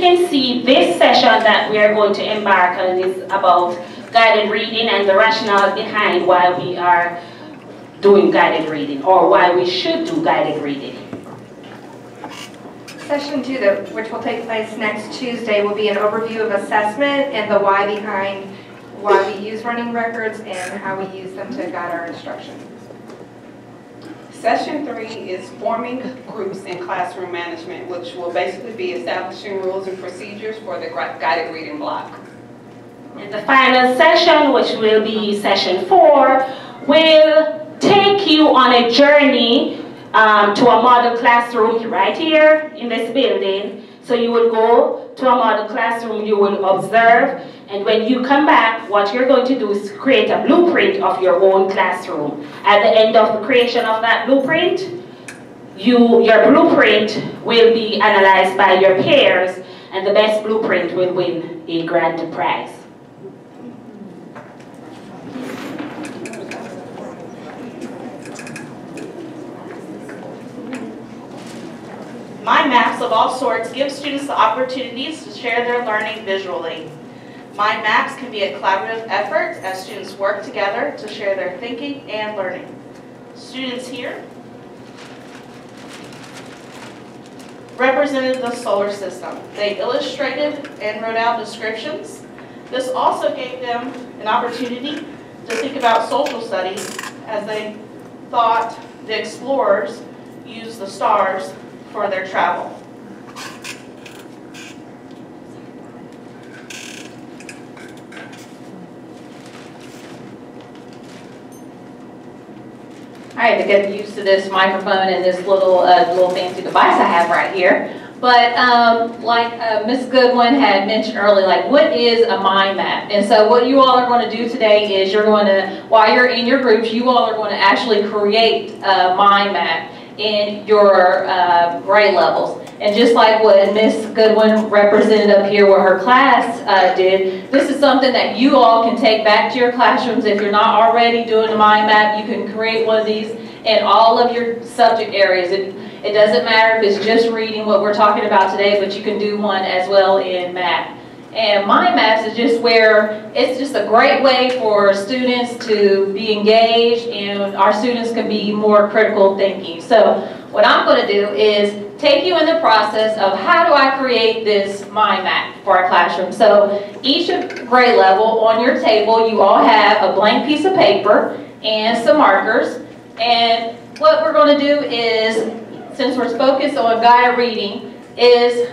can see, this session that we are going to embark on is about guided reading and the rationale behind why we are doing guided reading, or why we should do guided reading. Session 2, which will take place next Tuesday, will be an overview of assessment and the why behind why we use running records and how we use them to guide our instruction. Session 3 is forming groups in classroom management, which will basically be establishing rules and procedures for the guided reading block. And the final session, which will be session 4, will take you on a journey to a model classroom right here in this building. So you will go to a model classroom, you will observe, and when you come back, what you're going to do is create a blueprint of your own classroom. At the end of the creation of that blueprint, your blueprint will be analyzed by your peers, and the best blueprint will win a grand prize. Mind maps of all sorts give students the opportunities to share their learning visually. Mind maps can be a collaborative effort as students work together to share their thinking and learning. Students here represented the solar system. They illustrated and wrote out descriptions. This also gave them an opportunity to think about social studies as they thought the explorers used the stars for their travel. I had to get used to this microphone and this little fancy device I have right here. But like Ms. Goodwin had mentioned earlier, like, what is a mind map? And so what you all are going to do today is you're going to, while you're in your groups, you all are going to actually create a mind map in your grade levels. And just like what Ms. Goodwin represented up here, what her class did, this is something that you all can take back to your classrooms. If you're not already doing a mind map, you can create one of these in all of your subject areas. It doesn't matter if it's just reading what we're talking about today, but you can do one as well in math. And mind maps is just where it's just a great way for students to be engaged, and our students can be more critical thinking. So what I'm going to do is take you in the process of how do I create this mind map for our classroom. So each grade level on your table, you all have a blank piece of paper and some markers. And what we're going to do is, since we're focused on guided reading, is,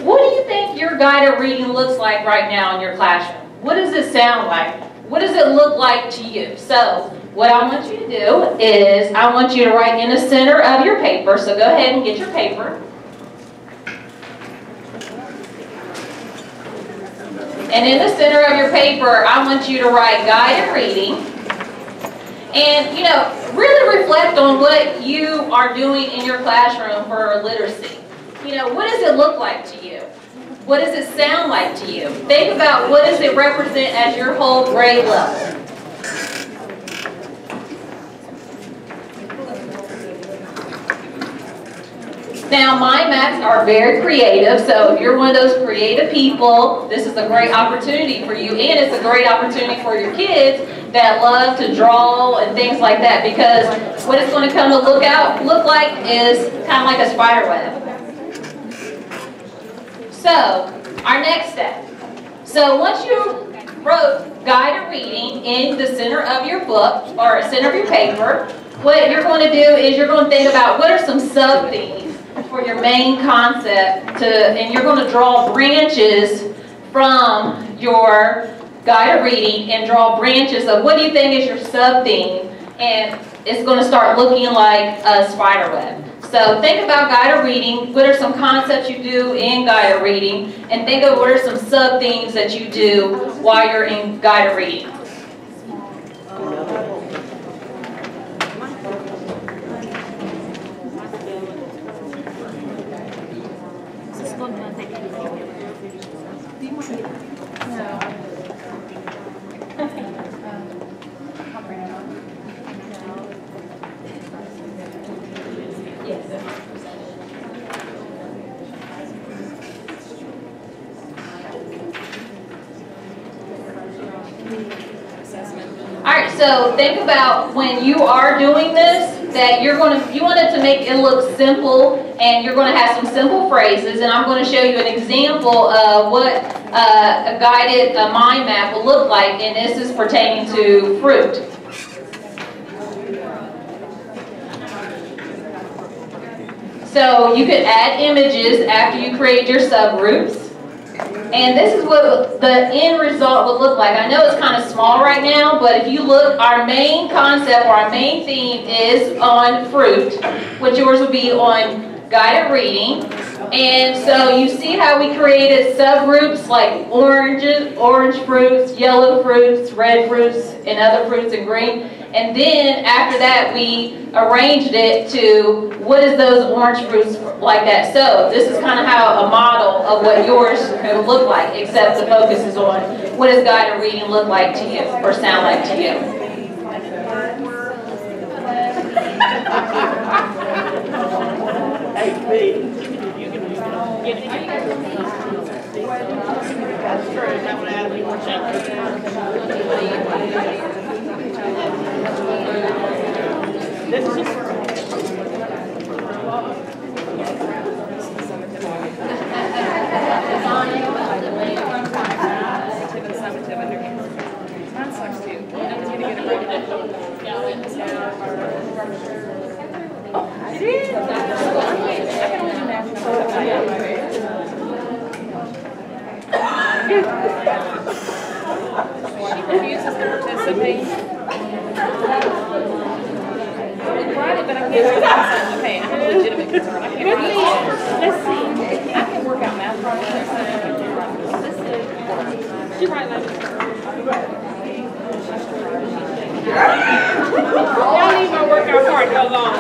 what do you think your guided reading looks like right now in your classroom? What does it sound like? What does it look like to you? So what I want you to do is I want you to write in the center of your paper. So go ahead and get your paper. And in the center of your paper, I want you to write guided reading. And, really reflect on what you are doing in your classroom for literacy. What does it look like to you? What does it sound like to you? Think about what does it represent as your whole grade level. Now, mind maps are very creative, so if you're one of those creative people, this is a great opportunity for you, and it's a great opportunity for your kids that love to draw and things like that, because what it's going to come to look like is kind of like a spider web. So, our next step. So once you wrote guided reading in the center of your book, or center of your paper, what you're going to do is you're going to think about what are some sub-themes for your main concept, and you're going to draw branches from your guided reading and draw branches of what do you think is your sub-theme, and it's going to start looking like a spider web. So think about guided reading, what are some concepts you do in guided reading, and think of what are some sub-themes that you do while you're in guided reading. So think about when you are doing this, that you want it to make it look simple, and you're going to have some simple phrases, and I'm going to show you an example of what a guided mind map will look like, and this is pertaining to fruit. So you could add images after you create your subgroups. And this is what the end result would look like. I know it's kind of small right now, but if you look, our main concept or our main theme is on fruit, which yours would be on guided reading. And so you see how we created subgroups like orange fruits, yellow fruits, red fruits, and other fruits, and green. And then after that, we arranged it to what is those orange fruits like that. So this is kind of how a model of what yours could look like, except the focus is on what does guided reading look like to you or sound like to you. This is just mine sucks too. I'm gonna get a break. Oh, it is. I can only imagine she refuses to participate. Right, but I can't do that. Okay, I have a legitimate concern. I can't do that. Let's see. I can work out math problems. She's right like y'all leave my workout part alone.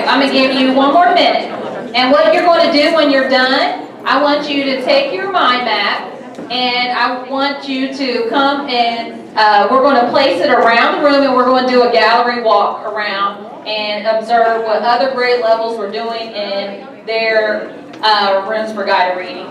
I'm going to give you one more minute. And what you're going to do when you're done, I want you to take your mind map and I want you to come and we're going to place it around the room and we're going to do a gallery walk around and observe what other grade levels were doing in their rooms for guided reading.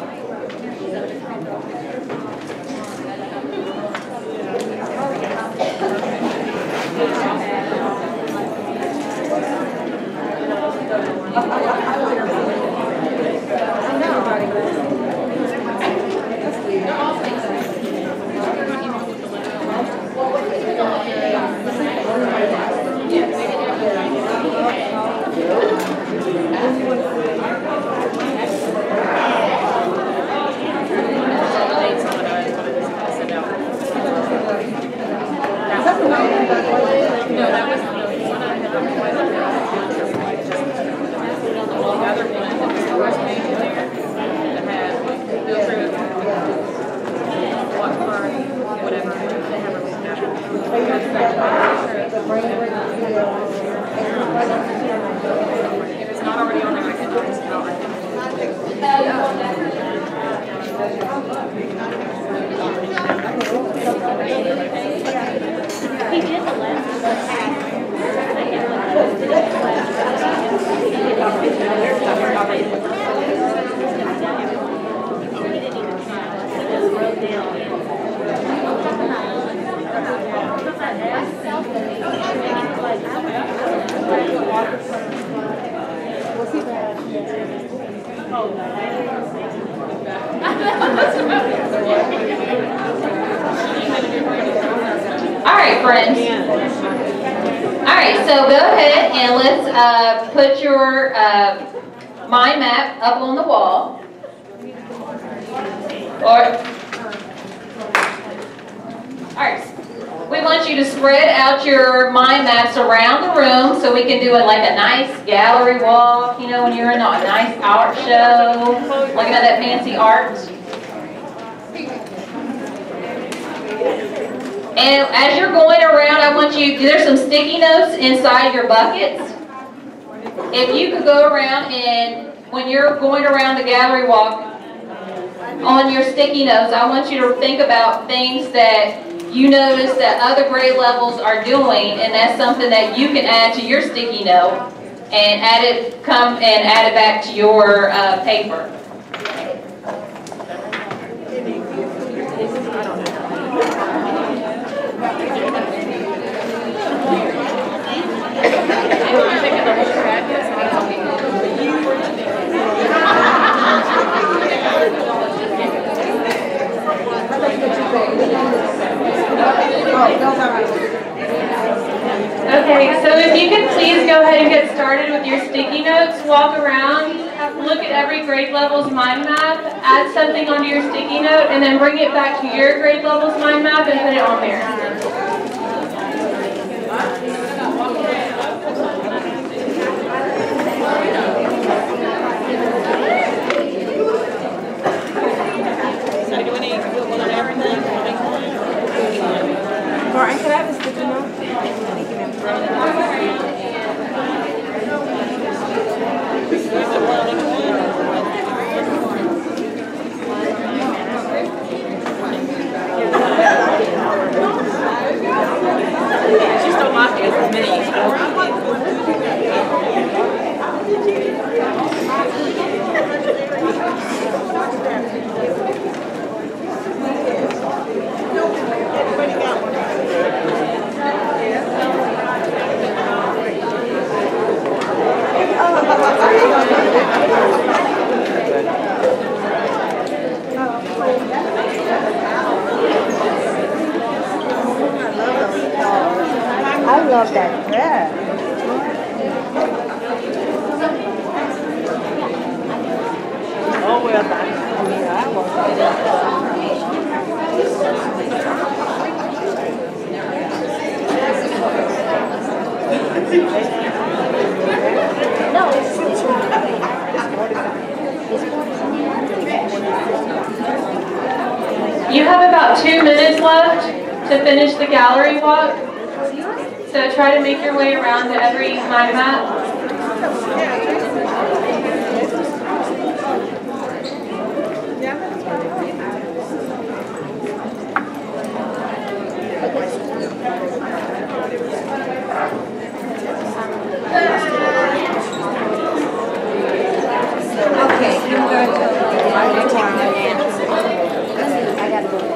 All right, friends. All right, so go ahead and let's put your mind map up on the wall. All right. We want you to spread out your mind maps around the room so we can do it like a nice gallery walk, you know, when you're in a nice art show, looking at that fancy art. And as you're going around, I want you, there's some sticky notes inside your buckets. If you could go around and when you're going around the gallery walk, on your sticky notes, I want you to think about things that you notice that other grade levels are doing, and that's something that you can add to your sticky note and add it back to your paper. Okay, so if you could please go ahead and get started with your sticky notes, walk around, look at every grade level's mind map, add something onto your sticky note, and then bring it back to your grade level's mind map and put it on there. So do we need to put one on everything? Brian, can I have a sticky note? She still like it as many. I love that bread. Oh, well, I mean, I love No, it's You have about 2 minutes left to finish the gallery walk. So try to make your way around to every mind map. Okay, you're going to. I gotta go there.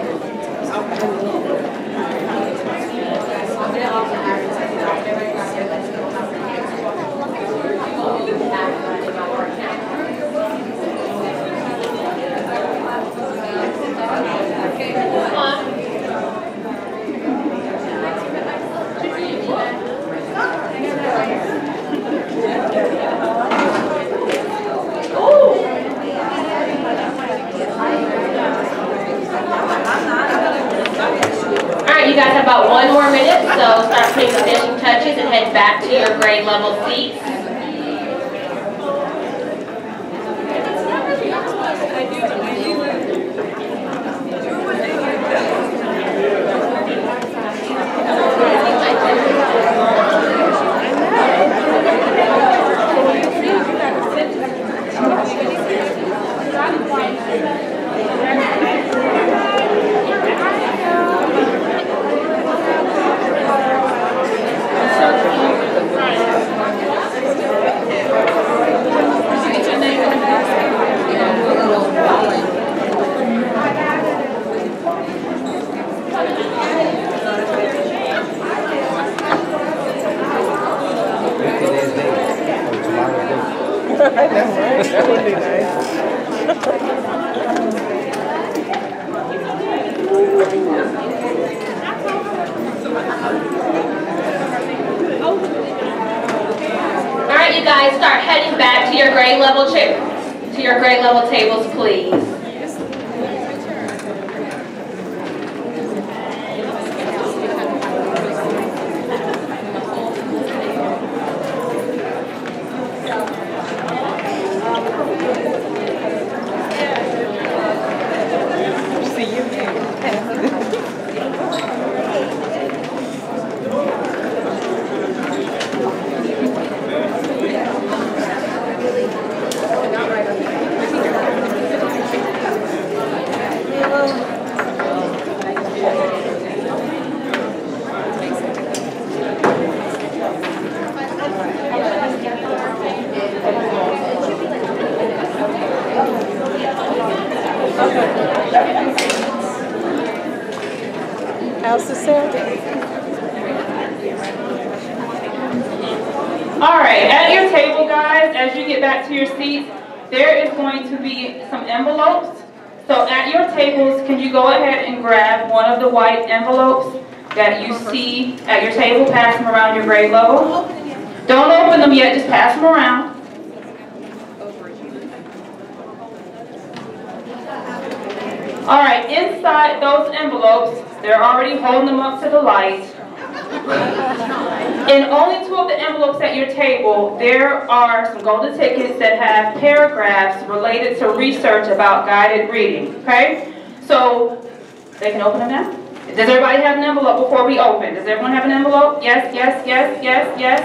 You guys have about 1 more minute, so start putting the finishing touches and head back to your grade level seats. That would be nice. All right, you guys, start heading back to your grade level tables, please. How's the sound? All right, at your table, guys, as you get back to your seats, there is going to be some envelopes. So at your tables, can you go ahead and grab one of the white envelopes that you see at your table, pass them around your grade level. Don't open them yet, just pass them around. All right, inside those envelopes, they're already holding them up to the light. In only 2 of the envelopes at your table, there are some golden tickets that have paragraphs related to research about guided reading, okay? So, they can open them now? Does everybody have an envelope before we open? Does everyone have an envelope? Yes, yes, yes, yes, yes.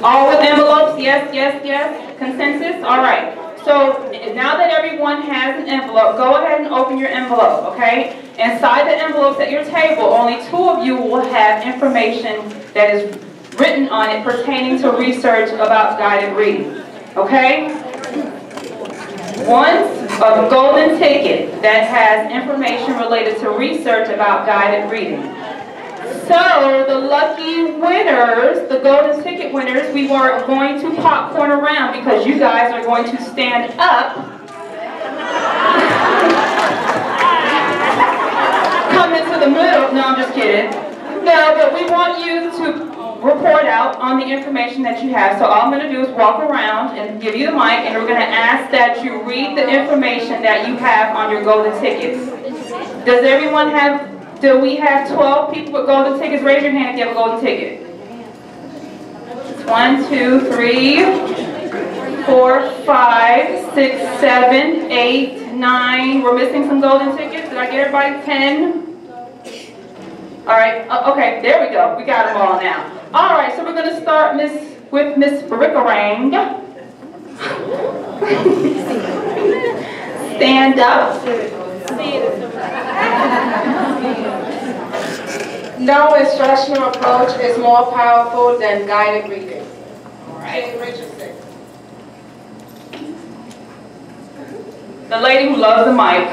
All with envelopes? Yes, yes, yes. Consensus? All right. So now that everyone has an envelope, go ahead and open your envelope, okay? Inside the envelopes at your table, only 2 of you will have information that is written on it pertaining to research about guided reading, okay? One, a golden ticket that has information related to research about guided reading. So the lucky winners, the golden ticket winners, we were going to popcorn around because you guys are going to stand up. Come into the middle. No, I'm just kidding. No, but we want you to report out on the information that you have. So all I'm going to do is walk around and give you the mic, and we're going to ask that you read the information that you have on your golden tickets. Does everyone have... Do we have 12 people with golden tickets? Raise your hand if you have a golden ticket. 1, 2, 3, 4, 5, 6, 7, 8, 9. We're missing some golden tickets. Did I get everybody? 10. All right. Okay, there we go. We got them all now. All right, so we're going to start with Miss Rickarang. Stand up. No instructional approach is more powerful than guided reading. All right. Richardson. The lady who loves the mic,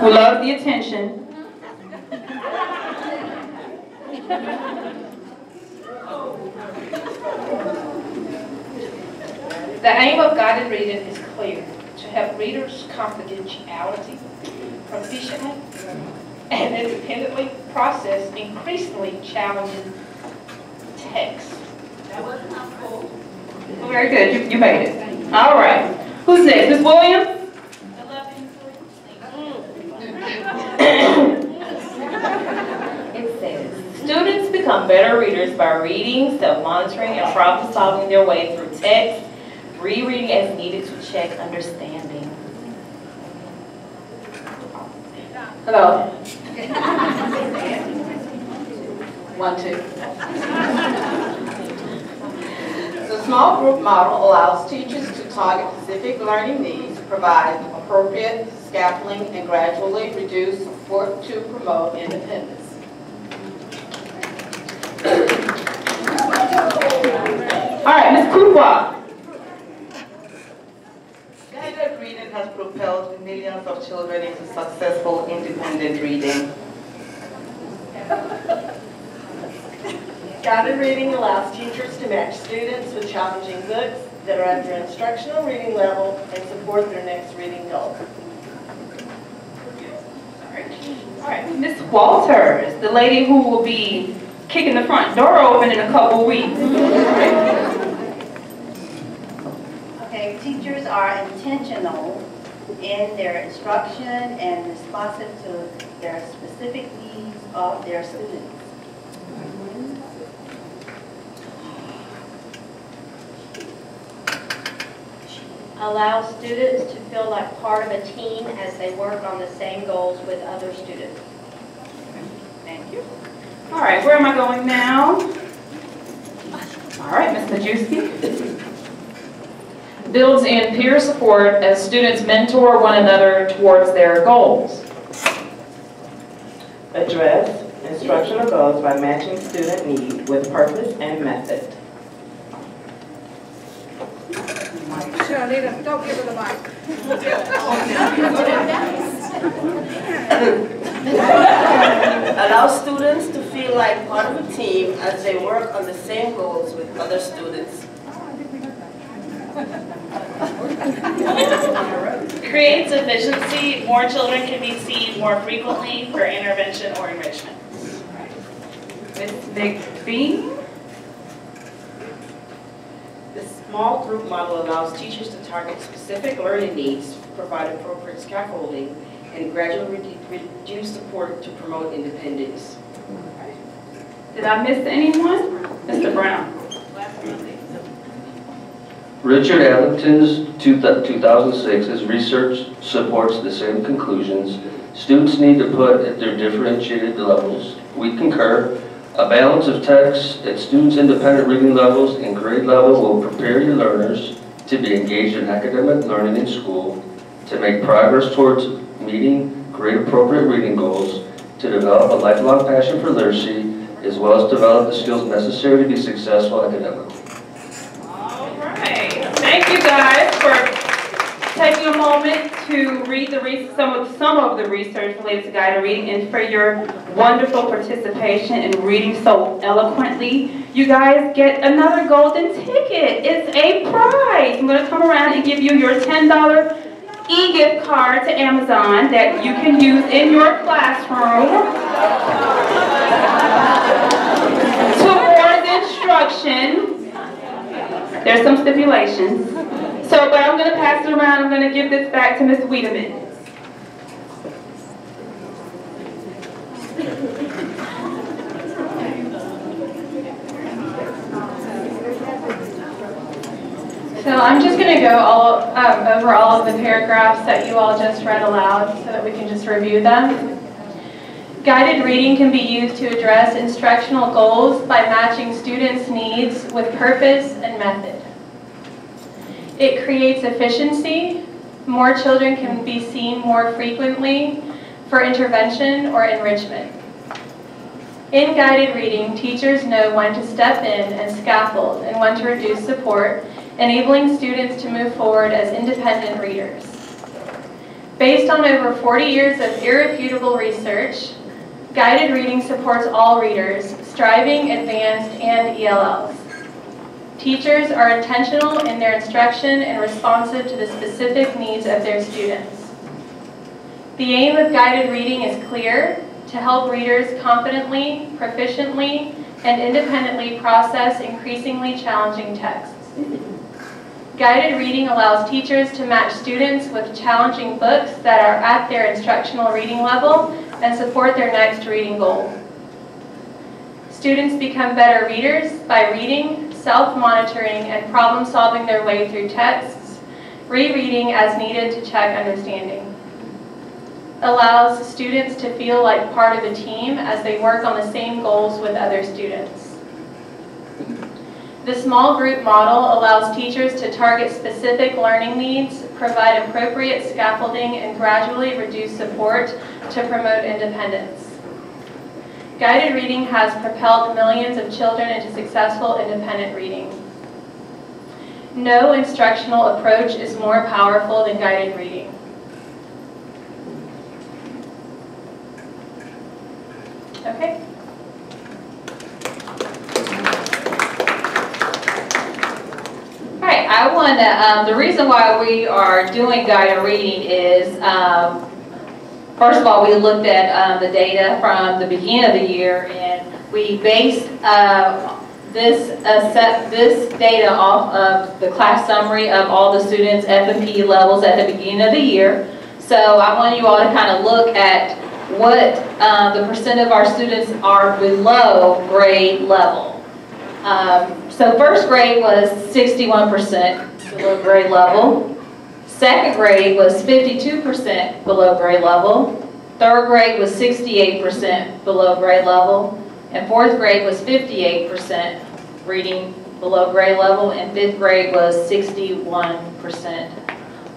who loves the attention. The aim of guided reading is clear: to help readers' confidentiality proficiently and independently process increasingly challenging text. That wasn't helpful. Very good. You made it. All right. Who's next? Ms. Williams? It says, students become better readers by reading, self-monitoring, and problem-solving their way through text, rereading as needed to check understanding. Hello. 1, 2. The small group model allows teachers to target specific learning needs, provide appropriate scaffolding, and gradually reduce support to promote independence. All right, Ms. Kudwa. Guided reading has propelled millions of children into successful independent reading. Guided reading allows teachers to match students with challenging books that are at their instructional reading level and support their next reading goal. All right, Miss Walters, the lady who will be kicking the front door open in a couple weeks. Okay, teachers are intentional in their instruction and responsive to their specific needs of their students. Allow students to feel like part of a team as they work on the same goals with other students. Thank you. All right, where am I going now? All right, Ms. Majewski. Builds in peer support as students mentor one another towards their goals. Address instructional goals by matching student need with purpose and method. Shanita, don't give her the mic. Allow students to feel like part of a team as they work on the same goals with other students. Creates efficiency. More children can be seen more frequently for intervention or enrichment. Ms. McPhee. The small group model allows teachers to target specific learning needs, provide appropriate scaffolding, and gradually reduce support to promote independence. Did I miss anyone? Mr. Brown. Richard Allington's 2006's research supports the same conclusions. Students need to put at their differentiated levels. We concur. A balance of text at students' independent reading levels and grade level will prepare your learners to be engaged in academic learning in school, to make progress towards meeting grade-appropriate reading goals, to develop a lifelong passion for literacy, as well as develop the skills necessary to be successful academically. Thank you guys for taking a moment to read some of the research related to guided reading and for your wonderful participation in reading so eloquently. You guys get another golden ticket. It's a prize. I'm going to come around and give you your $10 e-gift card to Amazon that you can use in your classroom towards instruction. There's some stipulations. So, but I'm going to pass it around. I'm going to give this back to Ms. Wiedemann. So I'm just going to go over all of the paragraphs that you all just read aloud so that we can just review them. Guided reading can be used to address instructional goals by matching students' needs with purpose and method. It creates efficiency. More children can be seen more frequently for intervention or enrichment. In guided reading, teachers know when to step in and scaffold and when to reduce support, enabling students to move forward as independent readers. Based on over 40 years of irrefutable research, guided reading supports all readers, striving, advanced, and ELLs. Teachers are intentional in their instruction and responsive to the specific needs of their students. The aim of guided reading is clear: to help readers confidently, proficiently, and independently process increasingly challenging texts. Guided reading allows teachers to match students with challenging books that are at their instructional reading level and support their next reading goal. Students become better readers by reading, self-monitoring, and problem-solving their way through texts, rereading as needed to check understanding. Allows students to feel like part of a team as they work on the same goals with other students. The small group model allows teachers to target specific learning needs, provide appropriate scaffolding, and gradually reduce support to promote independence. Guided reading has propelled millions of children into successful independent reading. No instructional approach is more powerful than guided reading. Okay. I want to, the reason why we are doing guided reading is, first of all, we looked at the data from the beginning of the year, and we based this data off of the class summary of all the students' F&P levels at the beginning of the year. So I want you all to kind of look at what the percent of our students are below grade level. So first grade was 61% below grade level. Second grade was 52% below grade level. Third grade was 68% below grade level. And fourth grade was 58% reading below grade level. And fifth grade was 61%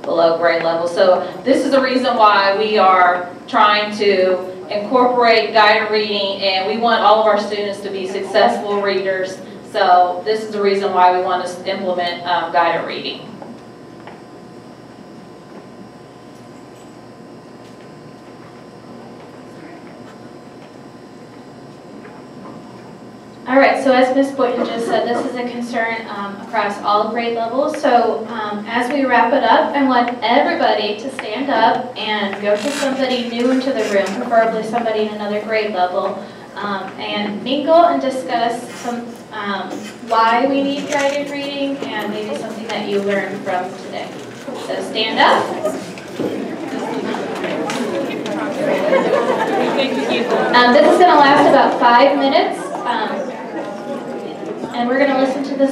below grade level. So this is the reason why we are trying to incorporate guided reading, and we want all of our students to be successful readers. So this is the reason why we want to implement guided reading. All right, so as Ms. Boynton just said, this is a concern across all grade levels. So as we wrap it up, I want everybody to stand up and go to somebody new into the room, preferably somebody in another grade level, and mingle and discuss some why we need guided reading and maybe something that you learned from today. So stand up. This is going to last about 5 minutes. And we're going to listen to the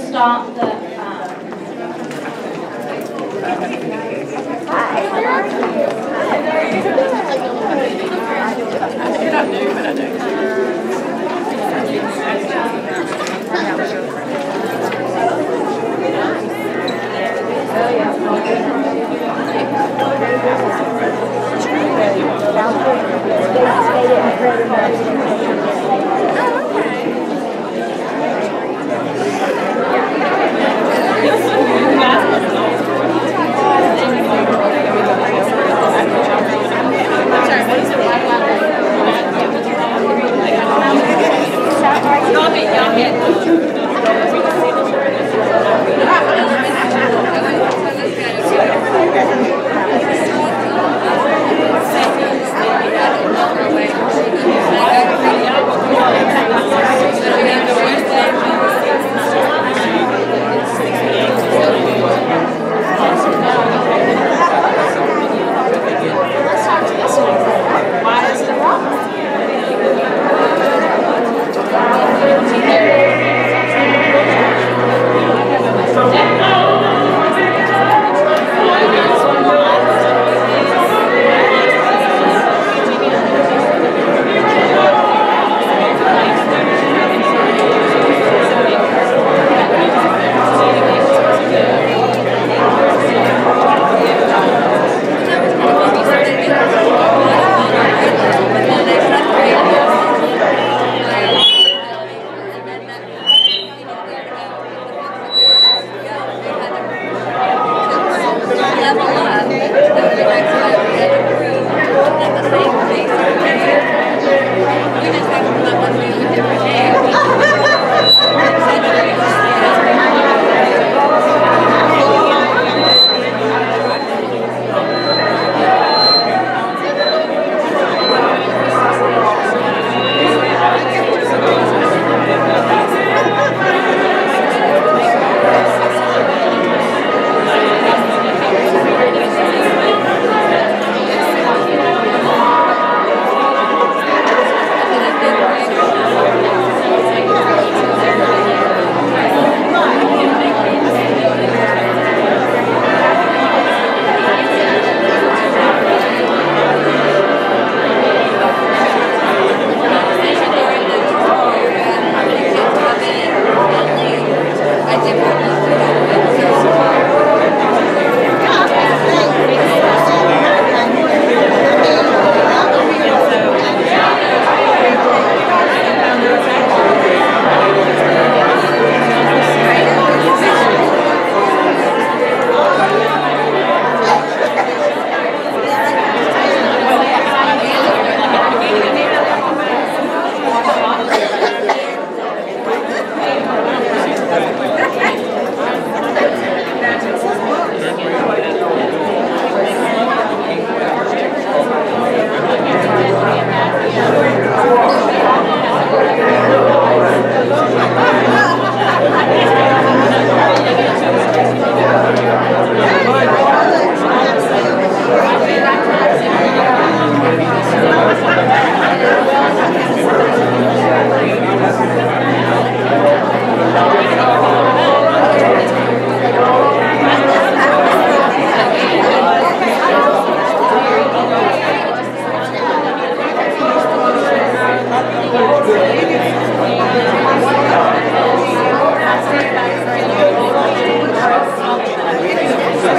All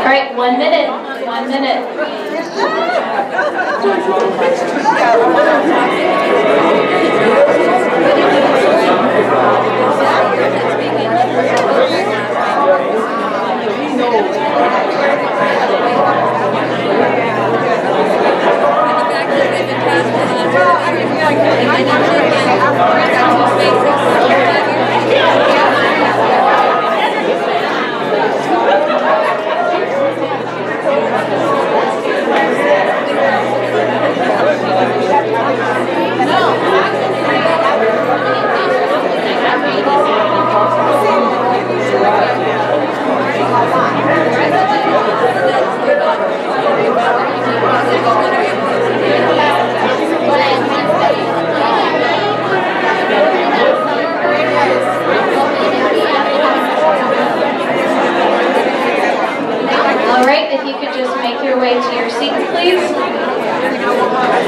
right, 1 minute, 1 minute. All right, if you could just make your way to your seats, please.